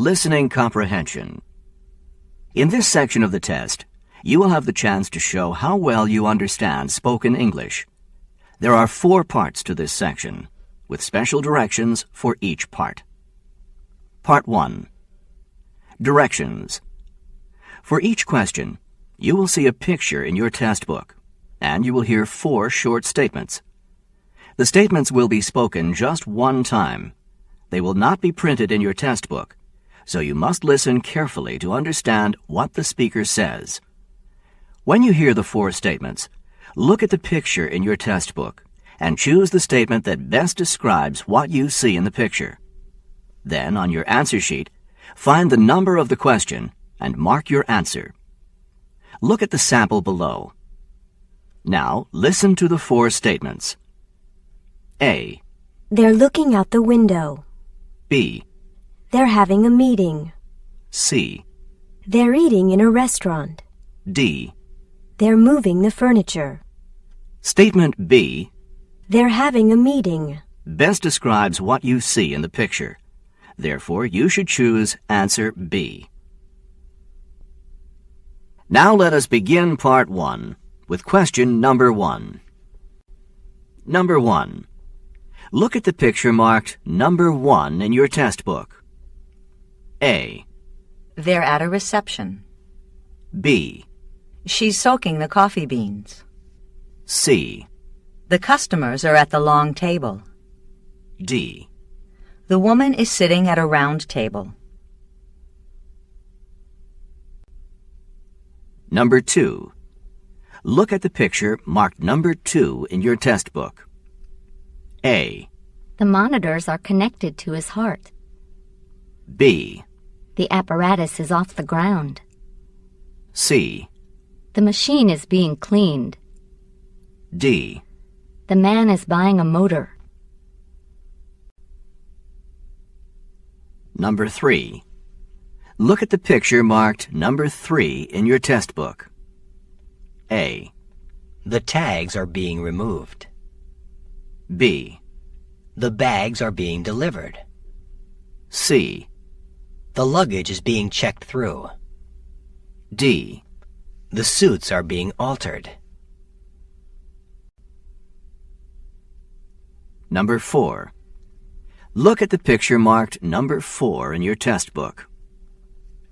Listening Comprehension. In this section of the test, you will have the chance to show how well you understand spoken English. There are 4 parts to this section, with special directions for each part. Part 1. Directions. For each question, you will see a picture in your test book, and you will hear 4 short statements. The statements will be spoken just one time. They will not be printed in your test book, so you must listen carefully to understand what the speaker says. When you hear the 4 statements, look at the picture in your test book and choose the statement that best describes what you see in the picture. Then, on your answer sheet, find the number of the question and mark your answer. Look at the sample below. Now, listen to the 4 statements. A. They're looking out the window. B. They're having a meeting. C. They're eating in a restaurant. D. They're moving the furniture. Statement B. They're having a meeting. Best describes what you see in the picture. Therefore, you should choose answer B. Now let us begin part 1 with question number 1. Number 1. Look at the picture marked number 1 in your test book. A. They're at a reception. B. She's soaking the coffee beans. C. The customers are at the long table. D. The woman is sitting at a round table. Number 2. Look at the picture marked number 2 in your test book. A. The monitors are connected to his heart. B. The apparatus is off the ground. C. The machine is being cleaned. D. The man is buying a motor. Number 3. Look at the picture marked number 3 in your test book. A. The tags are being removed. B. The bags are being delivered. C. The luggage is being checked through. D. The suits are being altered. Number 4. Look at the picture marked number 4 in your test book.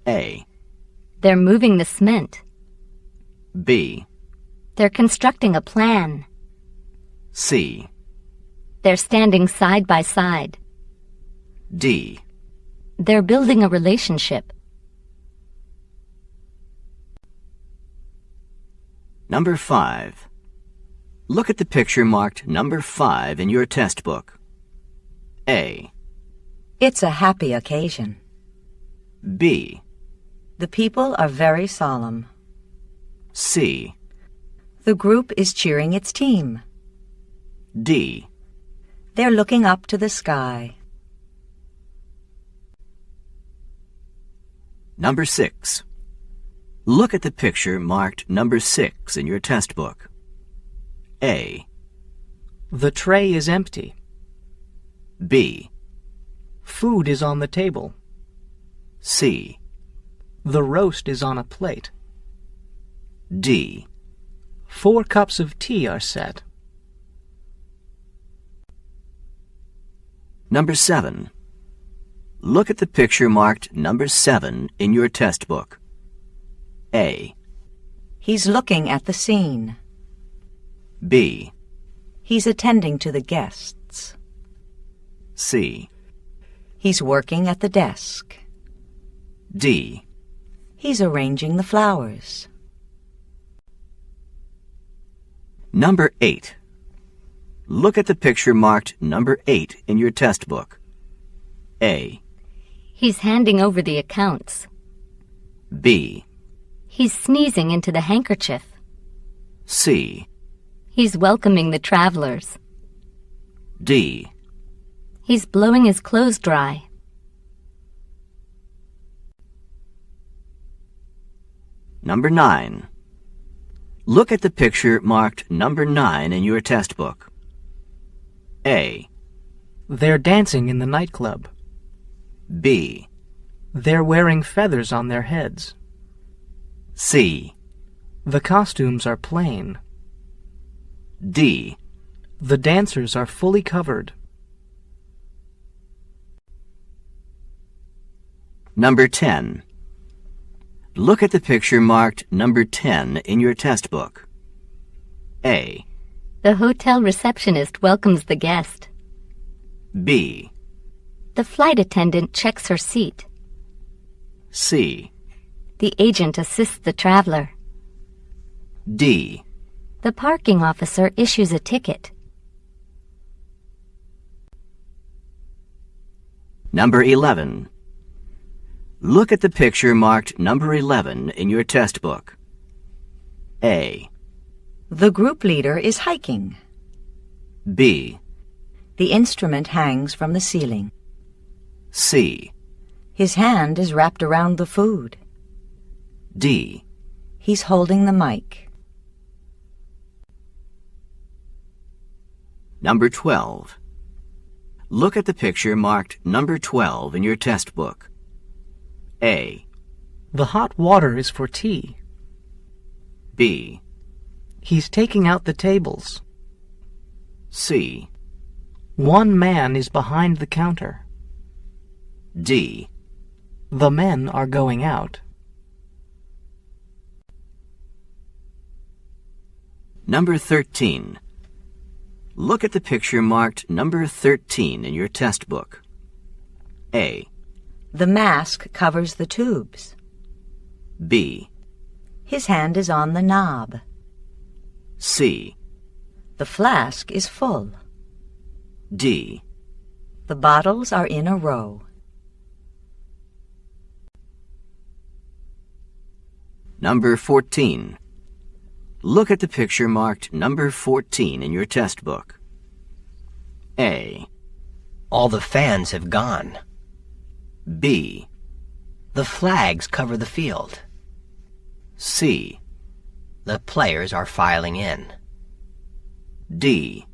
A. They're moving the cement. B. They're constructing a plan. C. They're standing side by side. D. They're building a relationship. Number 5. Look at the picture marked number 5 in your test book. A. It's a happy occasion. B. The people are very solemn. C. The group is cheering its team. D. They're looking up to the sky. Number 6. Look at the picture marked number 6 in your test book. A. The tray is empty. B. Food is on the table. C. The roast is on a plate. D. 4 cups of tea are set. Number 7. Look at the picture marked number 7 in your test book. A. He's looking at the scene. B. He's attending to the guests. C. He's working at the desk. D. He's arranging the flowers. Number 8. Look at the picture marked number 8 in your test book. A. He's handing over the accounts. B. He's sneezing into the handkerchief. C. He's welcoming the travelers. D. He's blowing his clothes dry. Number 9. Look at the picture marked number 9 in your test book. A. They're dancing in the nightclub. B. They're wearing feathers on their heads. C. The costumes are plain. D. The dancers are fully covered. Number 10. Look at the picture marked number 10 in your test book. A. The hotel receptionist welcomes the guest. B. The flight attendant checks her seat. C. The agent assists the traveler. D. The parking officer issues a ticket. Number 11. Look at the picture marked number 11 in your test book. A. The group leader is hiking. B. The instrument hangs from the ceiling. C. His hand is wrapped around the food. D. He's holding the mic. Number 12. Look at the picture marked number 12 in your test book. A. The hot water is for tea. B. He's taking out the tables. C. One man is behind the counter. D. The men are going out. Number 13. Look at the picture marked number 13 in your test book. A. The mask covers the tubes. B. His hand is on the knob. C. The flask is full. D. The bottles are in a row. Number 14. Look at the picture marked number 14 in your test book. A. All the fans have gone. B. The flags cover the field. C. The players are filing in. D.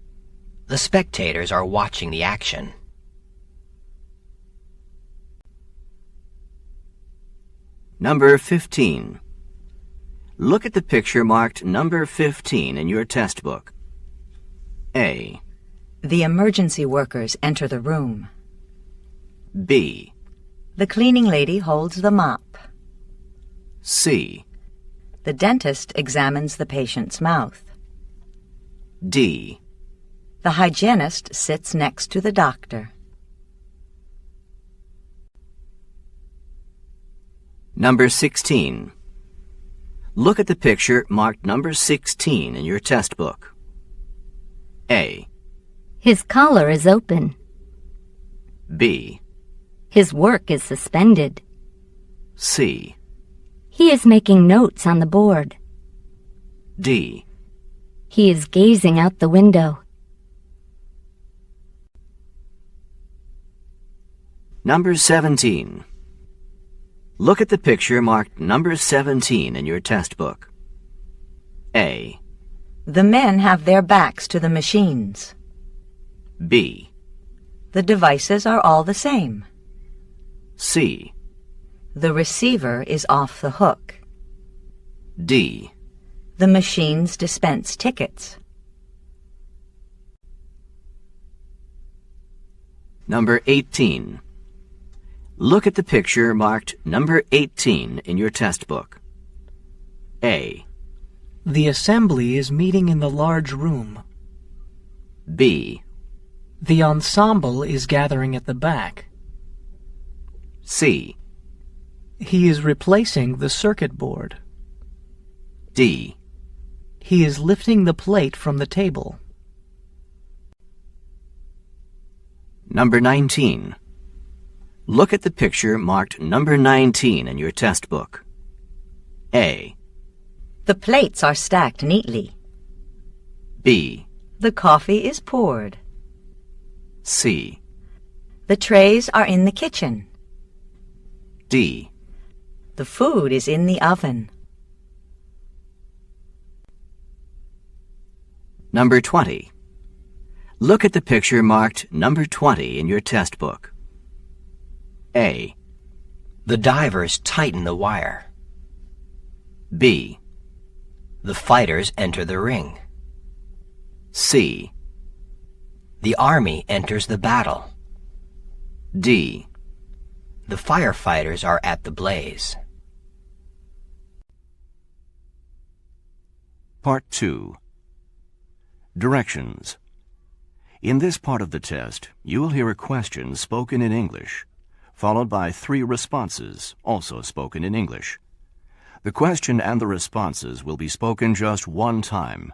The spectators are watching the action. Number 15. Look at the picture marked number 15 in your test book. A. The emergency workers enter the room. B. The cleaning lady holds the mop. C. The dentist examines the patient's mouth. D. The hygienist sits next to the doctor. Number 16. Look at the picture marked number 16 in your test book. A. His collar is open. B. His work is suspended. C. He is making notes on the board. D. He is gazing out the window. Number 17. Look at the picture marked number 17 in your test book. A. The men have their backs to the machines. B. The devices are all the same. C. The receiver is off the hook. D. The machines dispense tickets. Number 18. Look at the picture marked number 18 in your test book. A. The assembly is meeting in the large room. B. The ensemble is gathering at the back. C. He is replacing the circuit board. D. He is lifting the plate from the table. Number 19. Look at the picture marked number 19 in your test book. A. The plates are stacked neatly. B. The coffee is poured. C. The trays are in the kitchen. D. The food is in the oven. Number 20. Look at the picture marked number 20 in your test book. A. The divers tighten the wire. B. The fighters enter the ring. C. The army enters the battle. D. The firefighters are at the blaze. Part 2. Directions. In this part of the test, you will hear a question spoken in English, followed by 3 responses, also spoken in English. The question and the responses will be spoken just one time.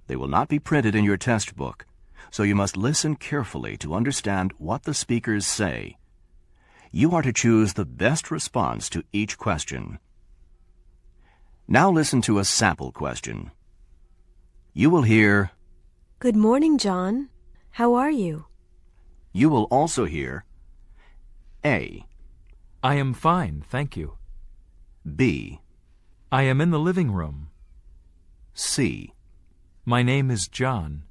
They will not be printed in your test book, so you must listen carefully to understand what the speakers say. You are to choose the best response to each question. Now listen to a sample question. You will hear, Good morning, John. How are you? you will also hear, A, I am fine, thank you. B, I am in the living room. C. My name is John.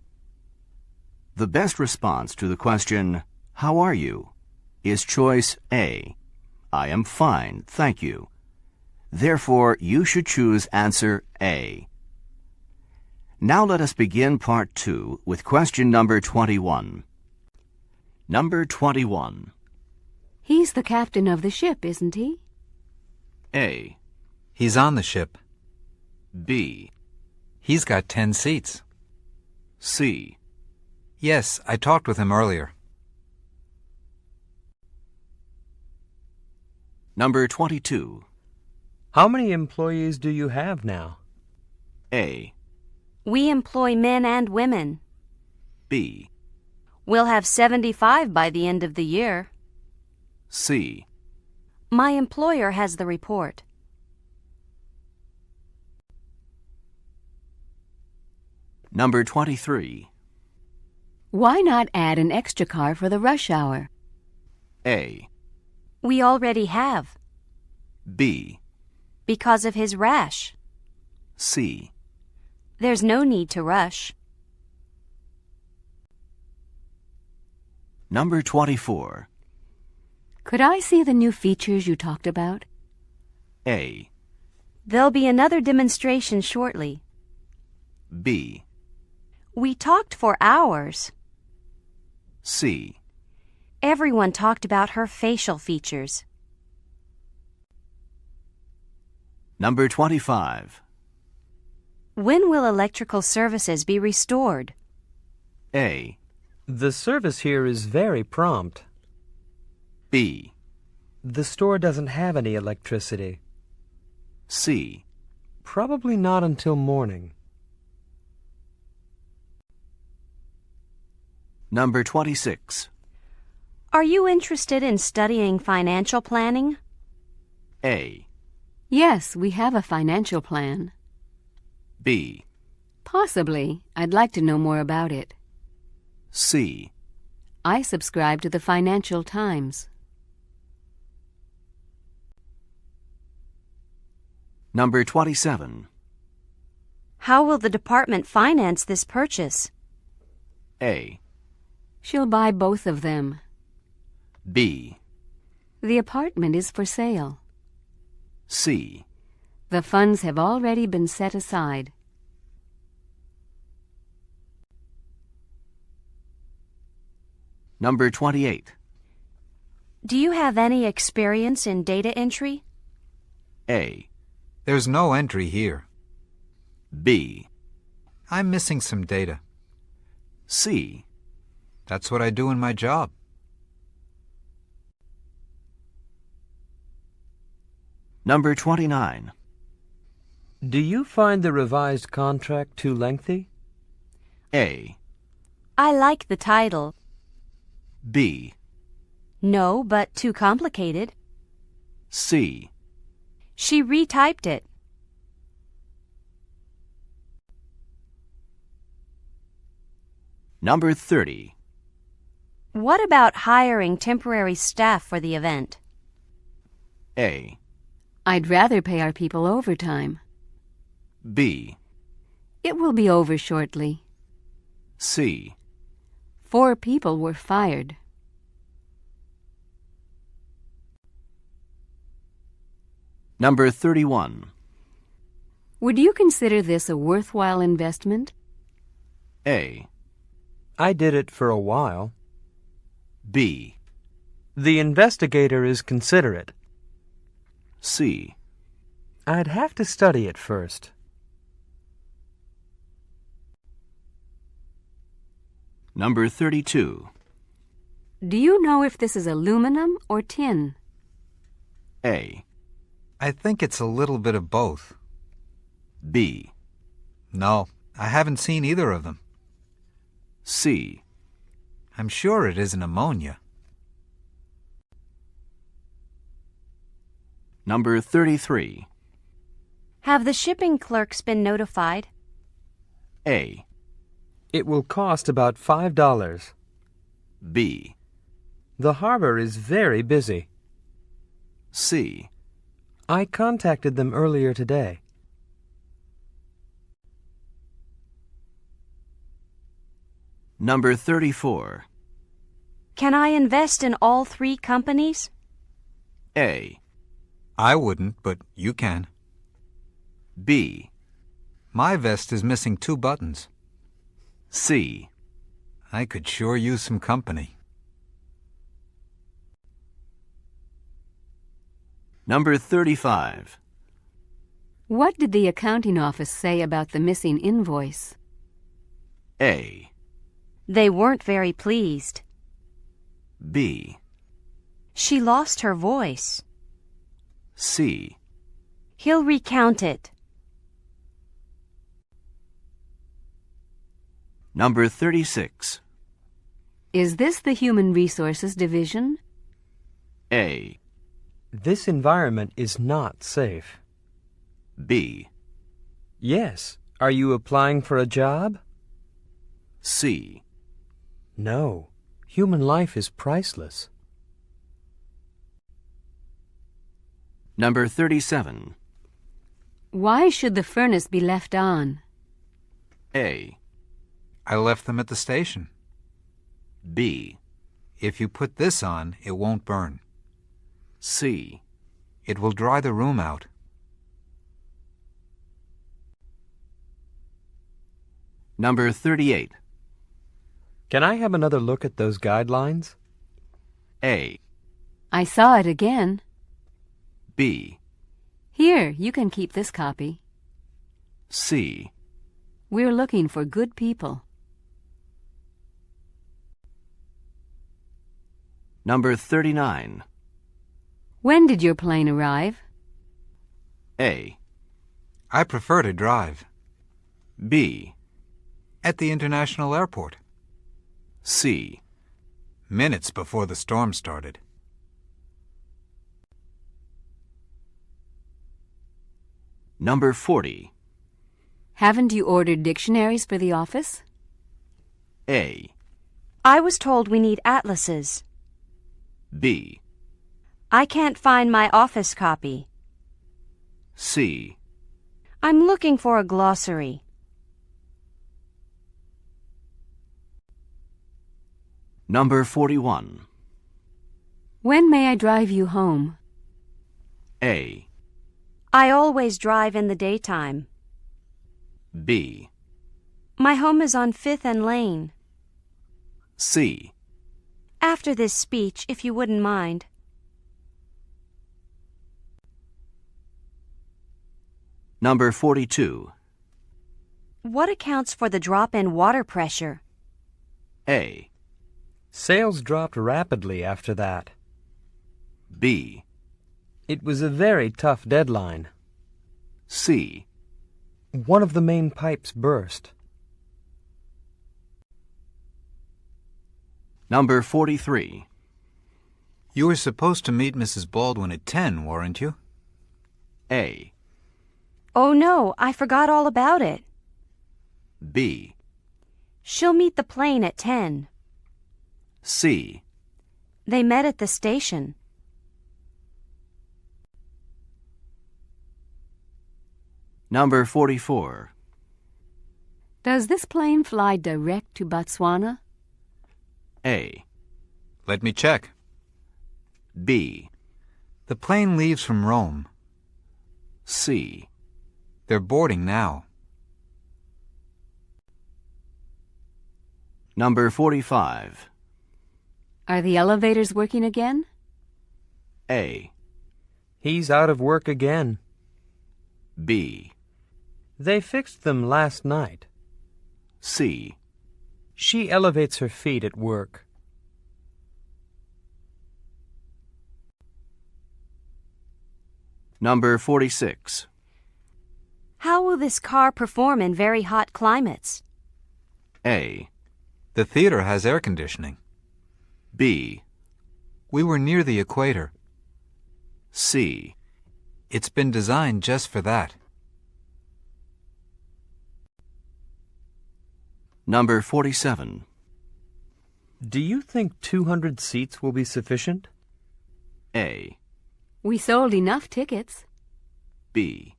The best response to the question, How are you? Is choice A, I am fine, thank you. Therefore, you should choose answer A. Now let us begin Part 2 with question number 21. Number 21. He's the captain of the ship, isn't he? A, He's on the ship. B, He's got 10 seats. C. Yes, I talked with him earlier. Number 22. How many employees do you have now? A, We employ men and women. B, We'll have 75 by the end of the year. C. My employer has the report. Number 23. Why not add an extra car for the rush hour? A, We already have, B, because of his rash. C. There's no need to rush. Number 24. Could I see the new features you talked about? A, There'll be another demonstration shortly. B, We talked for hours. C. Everyone talked about her facial features. Number 25. When will electrical services be restored? A, The service here is very prompt. B, The store doesn't have any electricity. C. Probably not until morning. Number 26. Are you interested in studying financial planning? A, Yes, we have a financial plan. B, Possibly. I'd like to know more about it. C. I subscribe to the Financial Times. Number 27. How will the department finance this purchase? A, She'll buy both of them. B, The apartment is for sale. C. The funds have already been set aside. Number 28. Do you have any experience in data entry? A, There's no entry here. B, I'm missing some data. C. That's what I do in my job. Number 29. Do you find the revised contract too lengthy? A, I like the title. B, No, but too complicated. C. She retyped it. Number 30. What about hiring temporary staff for the event? A, I'd rather pay our people overtime. B, It will be over shortly. C. 4 people were fired. Number 31. Would you consider this a worthwhile investment? A. I did it for a while. B. The investigator is considerate. C. I'd have to study it first. Number 32. Do you know if this is aluminum or tin? A. I think it's a little bit of both. B. No, I haven't seen either of them. C. I'm sure it isn't ammonia. Number 33. Have the shipping clerks been notified? A. It will cost about $5. B. The harbor is very busy. C. I contacted them earlier today. Number 34. Can I invest in all three companies? A. I wouldn't, but you can. B. My vest is missing 2 buttons. C. I could sure use some company. Number 35. What did the accounting office say about the missing invoice? A. They weren't very pleased. B. She lost her voice. C. He'll recount it. Number 36. Is this the Human Resources Division? A. This environment is not safe. B. Yes. Are you applying for a job? C. No. Human life is priceless. Number 37. Why should the furnace be left on? A. I left them at the station. B. If you put this on, it won't burn. C. It will dry the room out. Number 38. Can I have another look at those guidelines? A. I saw it again. B. Here, you can keep this copy. C. We're looking for good people. Number 39. When did your plane arrive? A. I prefer to drive. B. At the international airport. C. Minutes before the storm started. Number 40. Haven't you ordered dictionaries for the office? A. I was told we need atlases. B. I can't find my office copy. C. I'm looking for a glossary. Number 41. When may I drive you home? A. I always drive in the daytime. B. My home is on 5th and Lane. C. After this speech, if you wouldn't mind. Number 42. What accounts for the drop in water pressure? A. Sales dropped rapidly after that. B. It was a very tough deadline. C. One of the main pipes burst. Number 43. You were supposed to meet Mrs. Baldwin at 10, weren't you? A. Oh no, I forgot all about it. B. She'll meet the plane at 10. C. They met at the station. Number 44. Does this plane fly direct to Botswana? A. Let me check. B. The plane leaves from Rome. C. They're boarding now. Number 45. Are the elevators working again? A. He's out of work again. B. They fixed them last night. C. She elevates her feet at work. Number 46. How will this car perform in very hot climates? A. The theater has air conditioning. B. We were near the equator. C. It's been designed just for that. Number 47. Do you think 200 seats will be sufficient? A. We sold enough tickets. B.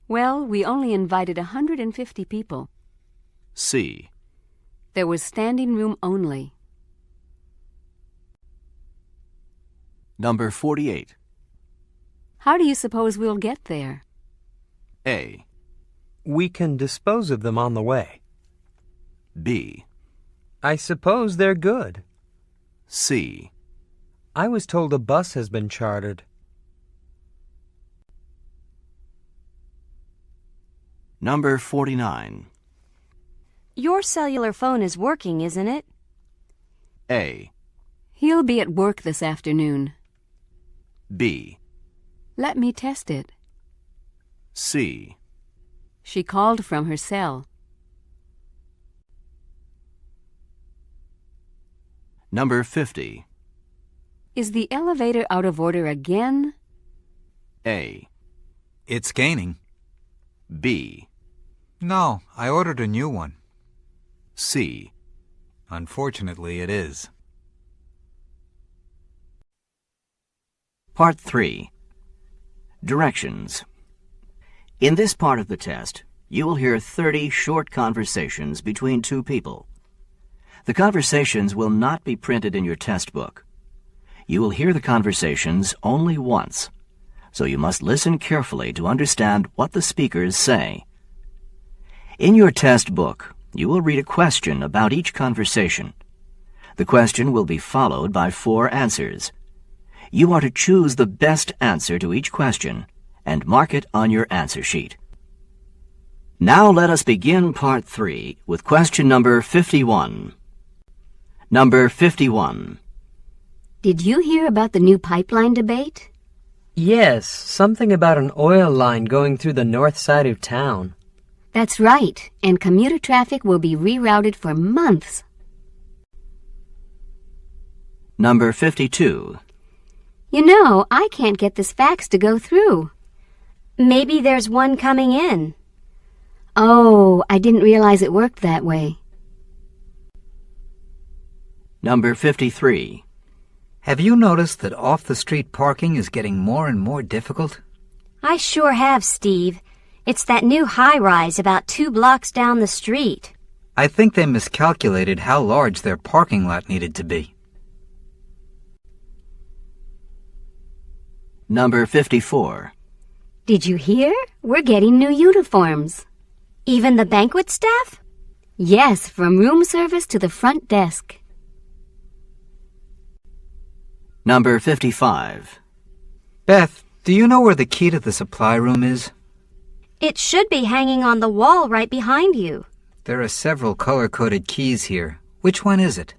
Well, we only invited 150 people. C. There was standing room only. Number 48. How do you suppose we'll get there? A. We can dispose of them on the way. B. I suppose they're good. C. I was told a bus has been chartered. Number 49. Your cellular phone is working, isn't it? A. He'll be at work this afternoon. B. Let me test it. C. She called from her cell. Number 50. Is the elevator out of order again? A. It's gaining. B. No, I ordered a new one. C. Unfortunately, it is. Part 3. Directions. In this part of the test, you will hear 30 short conversations between two people. The conversations will not be printed in your test book. You will hear the conversations only once, so you must listen carefully to understand what the speakers say. In your test book, you will read a question about each conversation. The question will be followed by 4 answers. You are to choose the best answer to each question and mark it on your answer sheet. Now let us begin Part 3 with question number 51. Number 51. Did you hear about the new pipeline debate? Yes, something about an oil line going through the north side of town. That's right, and commuter traffic will be rerouted for months. Number 52. You know, I can't get this fax to go through. Maybe there's one coming in. Oh, I didn't realize it worked that way. Number 53. Have you noticed that off-the-street parking is getting more and more difficult? I sure have, Steve. It's that new high-rise about 2 blocks down the street. I think they miscalculated how large their parking lot needed to be. Number 54. Did you hear? We're getting new uniforms. Even the banquet staff? Yes, from room service to the front desk. Number 55. Beth, do you know where the key to the supply room is? It should be hanging on the wall right behind you. There are several color-coded keys here. Which one is it?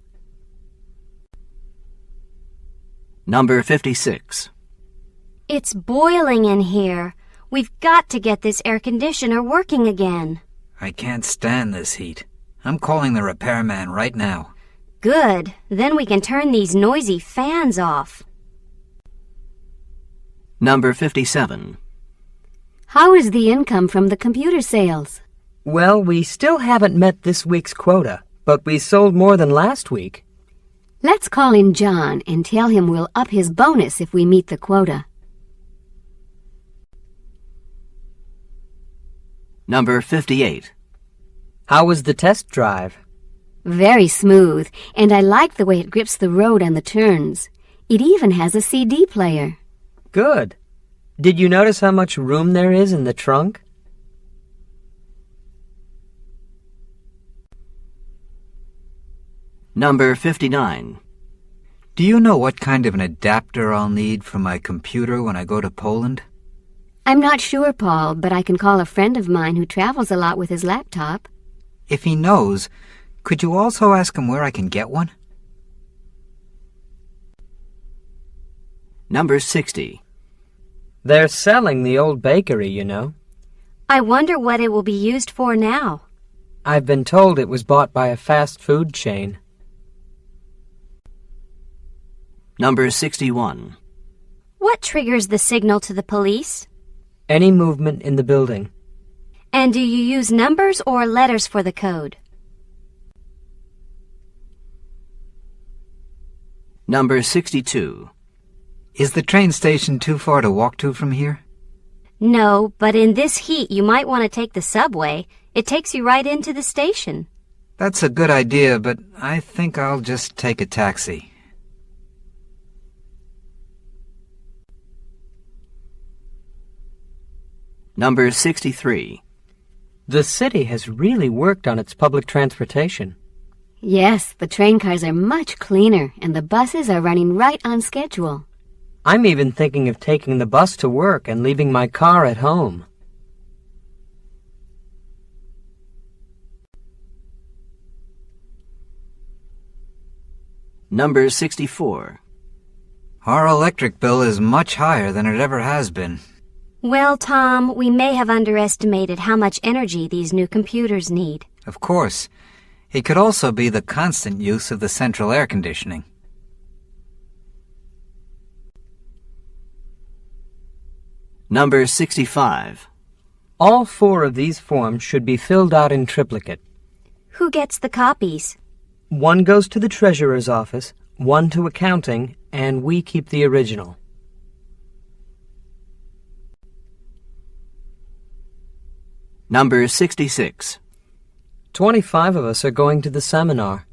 Number 56. It's boiling in here. We've got to get this air conditioner working again. I can't stand this heat. I'm calling the repairman right now. Good. Then we can turn these noisy fans off. Number 57. How is the income from the computer sales? Well, we still haven't met this week's quota, but we sold more than last week. Let's call in John and tell him we'll up his bonus if we meet the quota. Number 58. How was the test drive? Very smooth, and I like the way it grips the road on the turns. It even has a CD player. Good. Did you notice how much room there is in the trunk? Number 59. Do you know what kind of an adapter I'll need for my computer when I go to Poland? I'm not sure, Paul, but I can call a friend of mine who travels a lot with his laptop. If he knows, could you also ask him where I can get one? Number 60. They're selling the old bakery, you know. I wonder what it will be used for now. I've been told it was bought by a fast food chain. Number 61. What triggers the signal to the police? Any movement in the building. And do you use numbers or letters for the code? Number 62. Is the train station too far to walk to from here? No, but in this heat you might want to take the subway. It takes you right into the station. That's a good idea, but I think I'll just take a taxi. Number 63. The city has really worked on its public transportation. Yes, the train cars are much cleaner, and the buses are running right on schedule. I'm even thinking of taking the bus to work and leaving my car at home. Number 64. Our electric bill is much higher than it ever has been. Well, Tom, we may have underestimated how much energy these new computers need. Of course. It could also be the constant use of the central air conditioning. Number 65. All 4 of these forms should be filled out in triplicate. Who gets the copies? 1 goes to the treasurer's office, 1 to accounting, and we keep the original. Number 66. 25 of us are going to the seminar.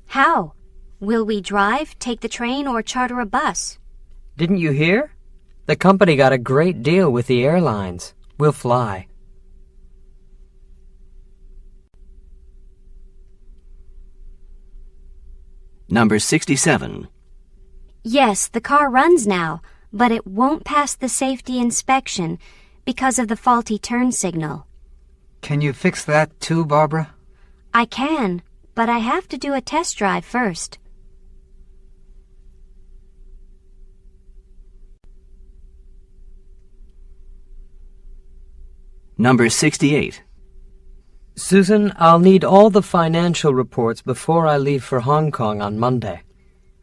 How? Will we drive, take the train, or charter a bus? Didn't you hear? The company got a great deal with the airlines. We'll fly. Number 67. Yes, the car runs now, but it won't pass the safety inspection because of the faulty turn signal. Can you fix that too, Barbara? I can, but I have to do a test drive first. Number 68. Susan, I'll need all the financial reports before I leave for Hong Kong on Monday.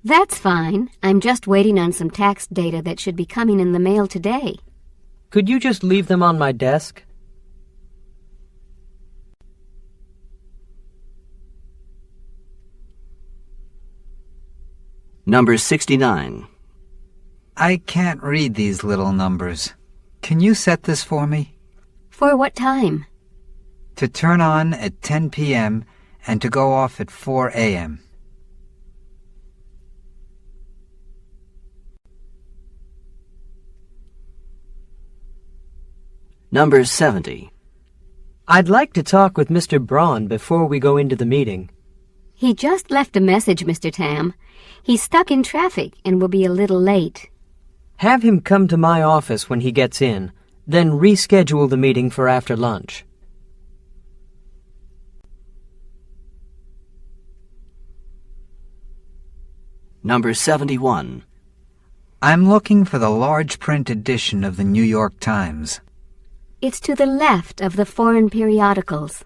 That's fine. I'm just waiting on some tax data that should be coming in the mail today. Could you just leave them on my desk? Number 69. I can't read these little numbers. Can you set this for me? For what time? To turn on at 10 p.m. and to go off at 4 a.m. Number 70. I'd like to talk with Mr. Braun before we go into the meeting. He just left a message, Mr. Tam. He's stuck in traffic and will be a little late. Have him come to my office when he gets in, then reschedule the meeting for after lunch. Number 71. I'm looking for the large print edition of the New York Times. It's to the left of the foreign periodicals.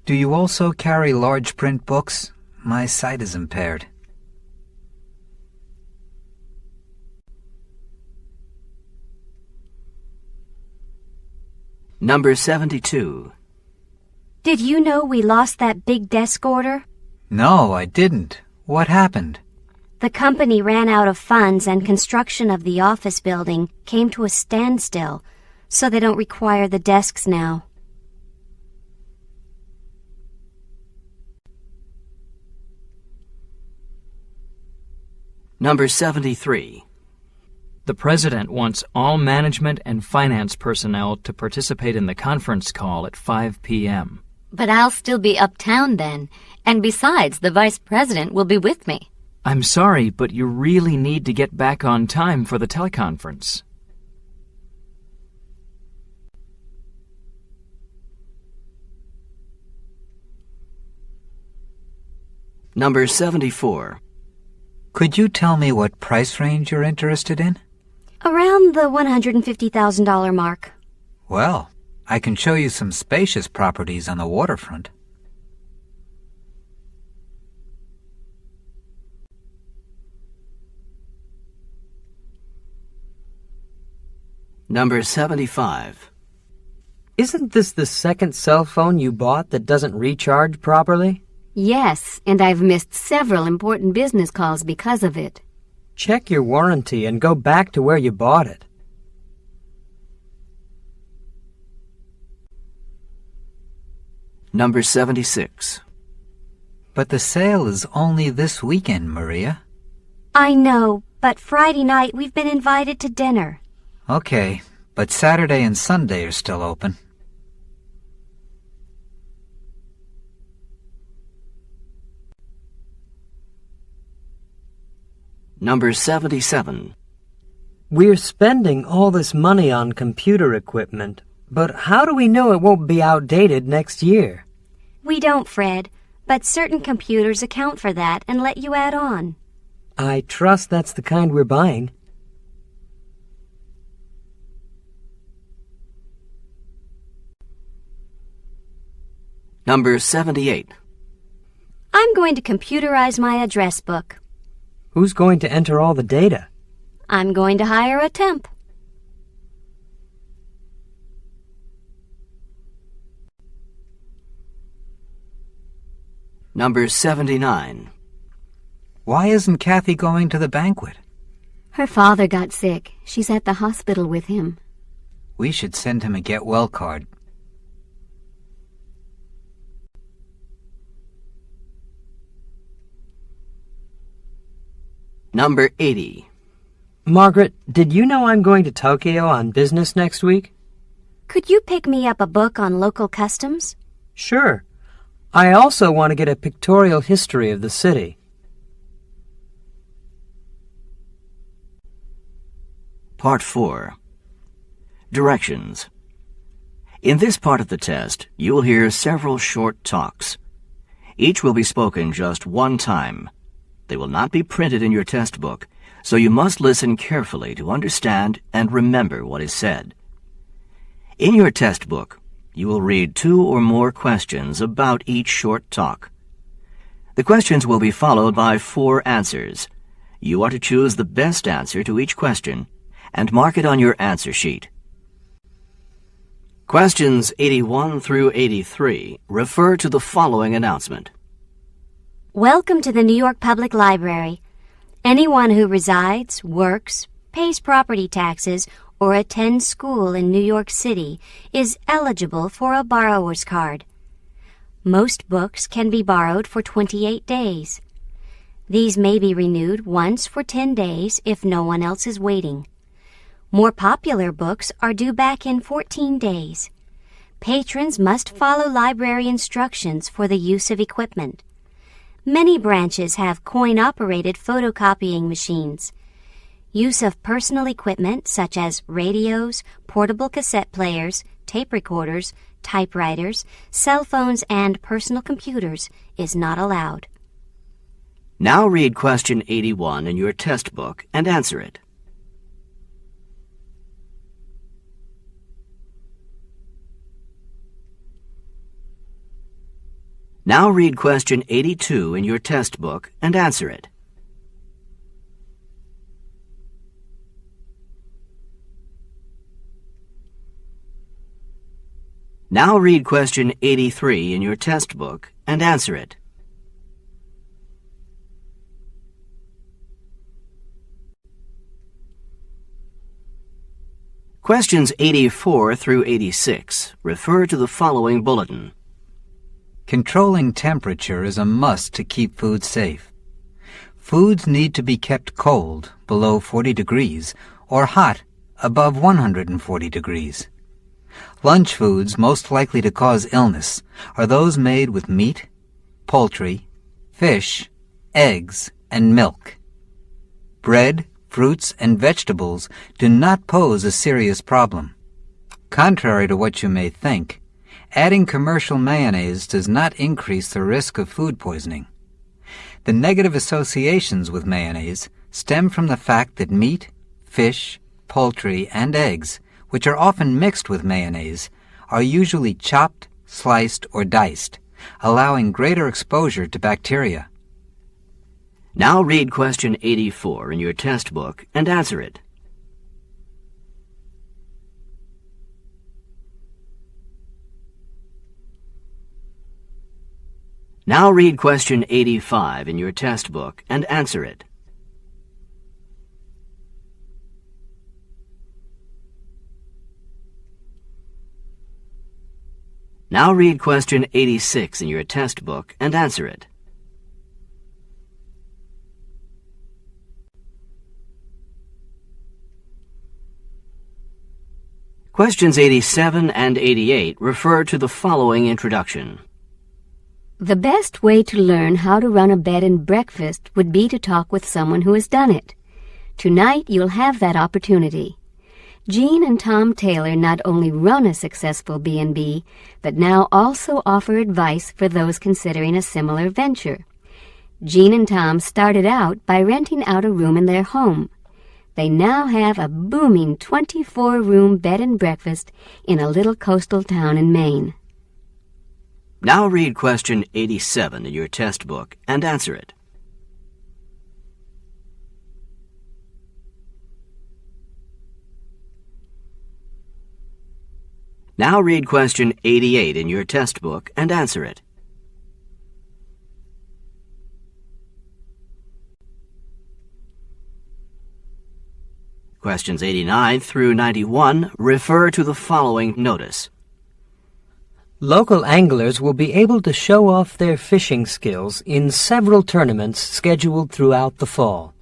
Do you also carry large print books? My sight is impaired. Number 72. Did you know we lost that big desk order? No, I didn't. What happened? The company ran out of funds and construction of the office building came to a standstill, so they don't require the desks now. Number 73. The President wants all management and finance personnel to participate in the conference call at 5 p.m. But I'll still be uptown then, and besides, the Vice President will be with me. I'm sorry, but you really need to get back on time for the teleconference. Number 74. Could you tell me what price range you're interested in? Around the $150,000 mark. Well, I can show you some spacious properties on the waterfront. Number 75. Isn't this the second cell phone you bought that doesn't recharge properly? Yes, and I've missed several important business calls because of it. Check your warranty and go back to where you bought it. Number 76. But the sale is only this weekend, Maria. I know, but Friday night we've been invited to dinner. Okay, but Saturday and Sunday are still open. Number 77. We're spending all this money on computer equipment, but how do we know it won't be outdated next year? We don't, Fred, but certain computers account for that and let you add on. I trust that's the kind we're buying. Number 78. I'm going to computerize my address book. Who's going to enter all the data? I'm going to hire a temp. Number 79. Why isn't Kathy going to the banquet? Her father got sick. She's at the hospital with him. We should send him a get-well card. Number 80. Margaret, did you know I'm going to Tokyo on business next week? Could you pick me up a book on local customs? Sure. I also want to get a pictorial history of the city. Part 4. Directions. In this part of the test, you will hear several short talks. Each will be spoken just one time. They will not be printed in your test book, so you must listen carefully to understand and remember what is said. In your test book, you will read 2 or more questions about each short talk. The questions will be followed by 4 answers. You are to choose the best answer to each question and mark it on your answer sheet. Questions 81 through 83 refer to the following announcement. Welcome to the New York Public Library. Anyone who resides, works, pays property taxes, or attends school in New York City is eligible for a borrower's card. Most books can be borrowed for 28 days. These may be renewed once for 10 days if no one else is waiting. More popular books are due back in 14 days. Patrons must follow library instructions for the use of equipment. Many branches have coin-operated photocopying machines. Use of personal equipment such as radios, portable cassette players, tape recorders, typewriters, cell phones, and personal computers is not allowed. Now read question 81 in your test book and answer it. Now read question 82 in your test book and answer it. Now read question 83 in your test book and answer it. Questions 84 through 86 refer to the following bulletin. Controlling temperature is a must to keep food safe. Foods need to be kept cold, below 40 degrees, or hot, above 140 degrees. Lunch foods most likely to cause illness are those made with meat, poultry, fish, eggs, and milk. Bread, fruits, and vegetables do not pose a serious problem. Contrary to what you may think, adding commercial mayonnaise does not increase the risk of food poisoning. The negative associations with mayonnaise stem from the fact that meat, fish, poultry, and eggs, which are often mixed with mayonnaise, are usually chopped, sliced, or diced, allowing greater exposure to bacteria. Now read question 84 in your test book and answer it. Now read question 85 in your test book and answer it. Now read question 86 in your test book and answer it. Questions 87 and 88 refer to the following introduction. The best way to learn how to run a bed and breakfast would be to talk with someone who has done it. Tonight you'll have that opportunity. Jean and Tom Taylor not only run a successful B&B, but now also offer advice for those considering a similar venture. Jean and Tom started out by renting out a room in their home. They now have a booming 24-room bed and breakfast in a little coastal town in Maine. Now read question 87 in your test book and answer it. Now read question 88 in your test book and answer it. Questions 89 through 91 refer to the following notice. Local anglers will be able to show off their fishing skills in several tournaments scheduled throughout the fall.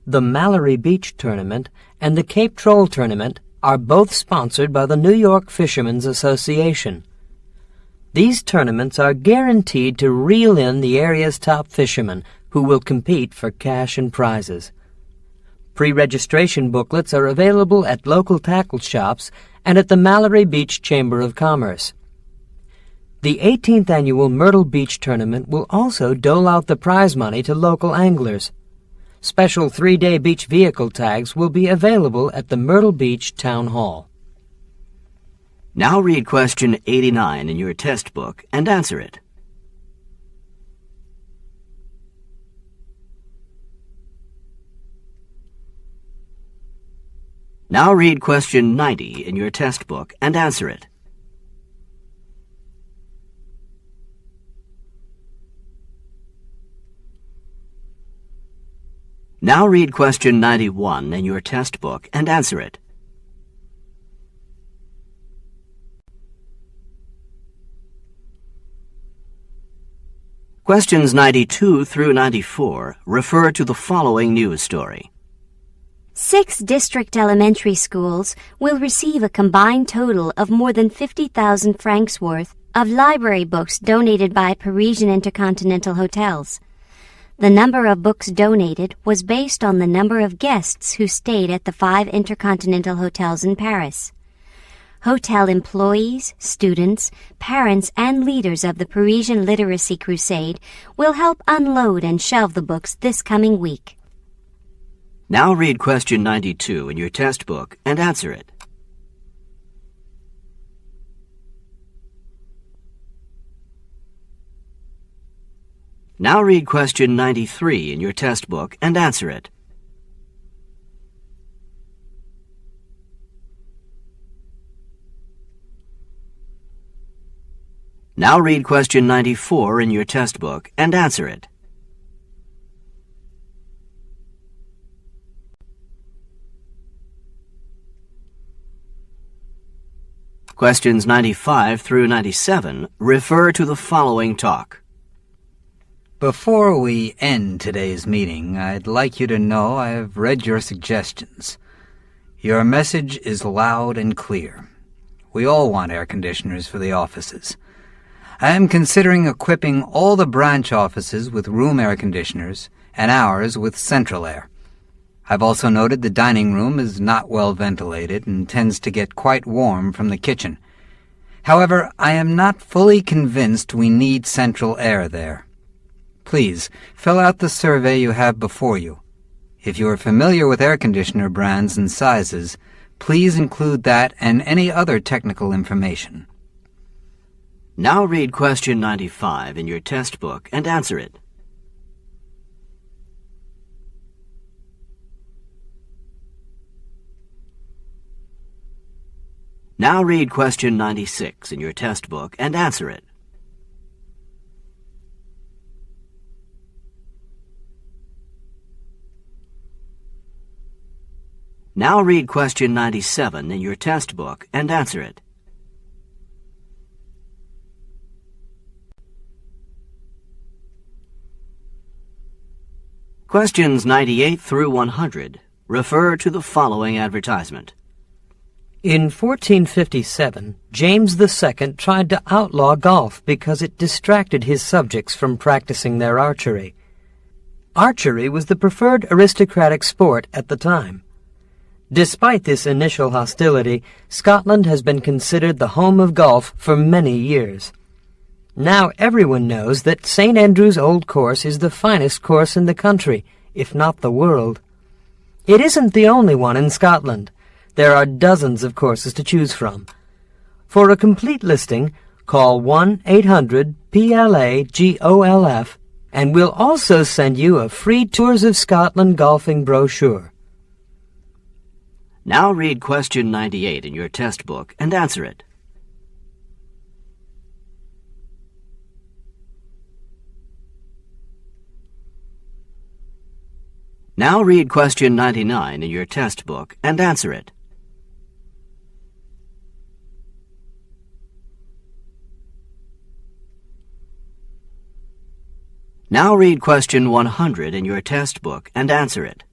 The Mallory Beach Tournament and the Cape Troll Tournament are both sponsored by the New York Fishermen's Association. These tournaments are guaranteed to reel in the area's top fishermen who will compete for cash and prizes. Pre-registration booklets are available at local tackle shops and at the Mallory Beach Chamber of Commerce. The 18th Annual Myrtle Beach Tournament will also dole out the prize money to local anglers. Special 3-day beach vehicle tags will be available at the Myrtle Beach Town Hall. Now read question 89 in your test book and answer it. Now read question 90 in your test book and answer it. Now read question 91 in your test book and answer it. Questions 92 through 94 refer to the following news story. 6 district elementary schools will receive a combined total of more than 50,000 francs worth of library books donated by Parisian Intercontinental Hotels. The number of books donated was based on the number of guests who stayed at the 5 Intercontinental Hotels in Paris. Hotel employees, students, parents, and leaders of the Parisian Literacy Crusade will help unload and shelve the books this coming week. Now read question 92 in your test book and answer it. Now read question 93 in your test book and answer it. Now read question 94 in your test book and answer it. Questions 95 through 97 refer to the following talk. Before we end today's meeting, I'd like you to know I have read your suggestions. Your message is loud and clear. We all want air conditioners for the offices. I am considering equipping all the branch offices with room air conditioners and ours with central air. I've also noted the dining room is not well ventilated and tends to get quite warm from the kitchen. However, I am not fully convinced we need central air there. Please, fill out the survey you have before you. If you are familiar with air conditioner brands and sizes, please include that and any other technical information. Now read question 95 in your test book and answer it. Now read question 96 in your test book and answer it. Now read question 97 in your test book and answer it. Questions 98 through 100 refer to the following advertisement. In 1457, James II tried to outlaw golf because it distracted his subjects from practicing their archery. Archery was the preferred aristocratic sport at the time. Despite this initial hostility, Scotland has been considered the home of golf for many years. Now everyone knows that St. Andrew's Old Course is the finest course in the country, if not the world. It isn't the only one in Scotland. There are dozens of courses to choose from. For a complete listing, call 1-800-PLA-GOLF, and we'll also send you a free Tours of Scotland golfing brochure. Now read question 98 in your test book and answer it. Now read question 99 in your test book and answer it. Now read question 100 in your test book and answer it.